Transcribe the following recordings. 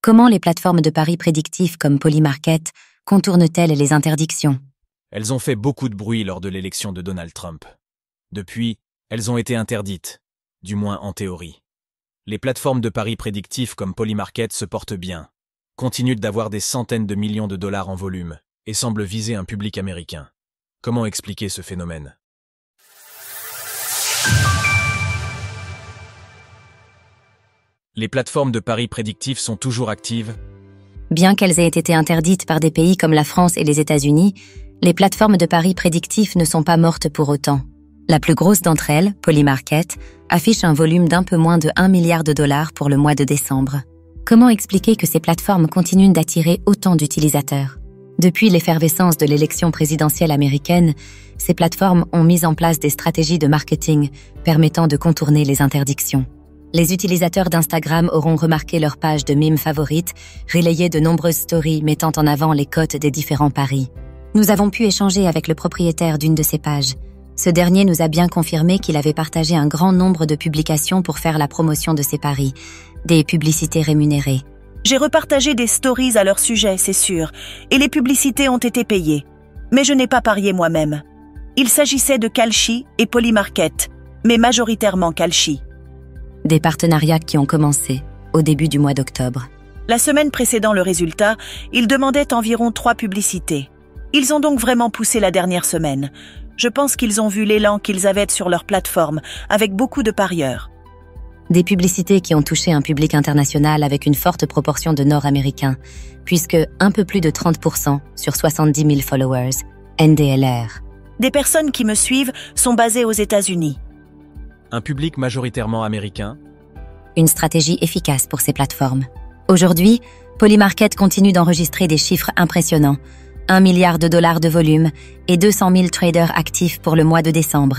Comment les plateformes de paris prédictifs comme Polymarket contournent-elles les interdictions? Elles ont fait beaucoup de bruit lors de l'élection de Donald Trump. Depuis, elles ont été interdites, du moins en théorie. Les plateformes de paris prédictifs comme Polymarket se portent bien, continuent d'avoir des centaines de millions de dollars en volume et semblent viser un public américain. Comment expliquer ce phénomène? Les plateformes de paris prédictifs sont toujours actives. Bien qu'elles aient été interdites par des pays comme la France et les États-Unis, les plateformes de paris prédictifs ne sont pas mortes pour autant. La plus grosse d'entre elles, Polymarket, affiche un volume d'un peu moins de 1 milliard de dollars pour le mois de décembre. Comment expliquer que ces plateformes continuent d'attirer autant d'utilisateurs? Depuis l'effervescence de l'élection présidentielle américaine, ces plateformes ont mis en place des stratégies de marketing permettant de contourner les interdictions. Les utilisateurs d'Instagram auront remarqué leur page de mimes favorite, relayé de nombreuses stories mettant en avant les cotes des différents paris. Nous avons pu échanger avec le propriétaire d'une de ces pages. Ce dernier nous a bien confirmé qu'il avait partagé un grand nombre de publications pour faire la promotion de ses paris, des publicités rémunérées. J'ai repartagé des stories à leur sujet, c'est sûr, et les publicités ont été payées. Mais je n'ai pas parié moi-même. Il s'agissait de Kalshi et Polymarket, mais majoritairement Kalshi. Des partenariats qui ont commencé au début du mois d'octobre. La semaine précédant le résultat, ils demandaient environ 3 publicités. Ils ont donc vraiment poussé la dernière semaine. Je pense qu'ils ont vu l'élan qu'ils avaient sur leur plateforme, avec beaucoup de parieurs. Des publicités qui ont touché un public international avec une forte proportion de Nord-Américains, puisque un peu plus de 30% sur 70 000 followers, NDLR. Des personnes qui me suivent sont basées aux États-Unis. Un public majoritairement américain. Une stratégie efficace pour ces plateformes. Aujourd'hui, Polymarket continue d'enregistrer des chiffres impressionnants. 1 milliard de dollars de volume et 200 000 traders actifs pour le mois de décembre,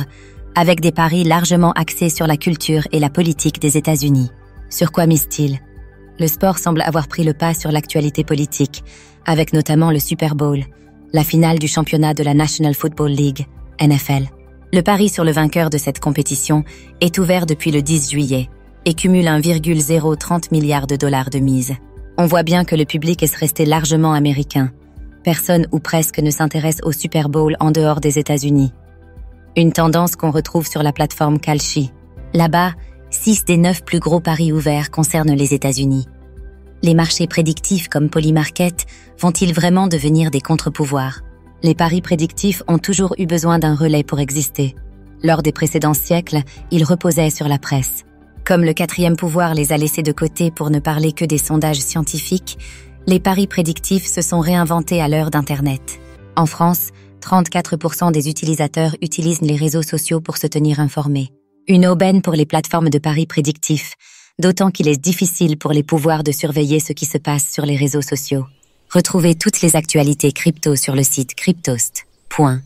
avec des paris largement axés sur la culture et la politique des États-Unis. Sur quoi mise-t-il? Le sport semble avoir pris le pas sur l'actualité politique, avec notamment le Super Bowl, la finale du championnat de la National Football League, NFL. Le pari sur le vainqueur de cette compétition est ouvert depuis le 10 juillet et cumule 1,030 milliard de dollars de mise. On voit bien que le public est resté largement américain. Personne ou presque ne s'intéresse au Super Bowl en dehors des États-Unis. Une tendance qu'on retrouve sur la plateforme Kalshi. Là-bas, 6 des 9 plus gros paris ouverts concernent les États-Unis. Les marchés prédictifs comme Polymarket vont-ils vraiment devenir des contre-pouvoirs? Les paris prédictifs ont toujours eu besoin d'un relais pour exister. Lors des précédents siècles, ils reposaient sur la presse. Comme le 4e pouvoir les a laissés de côté pour ne parler que des sondages scientifiques, les paris prédictifs se sont réinventés à l'heure d'Internet. En France, 34% des utilisateurs utilisent les réseaux sociaux pour se tenir informés. Une aubaine pour les plateformes de paris prédictifs, d'autant qu'il est difficile pour les pouvoirs de surveiller ce qui se passe sur les réseaux sociaux. Retrouvez toutes les actualités crypto sur le site cryptost.fr.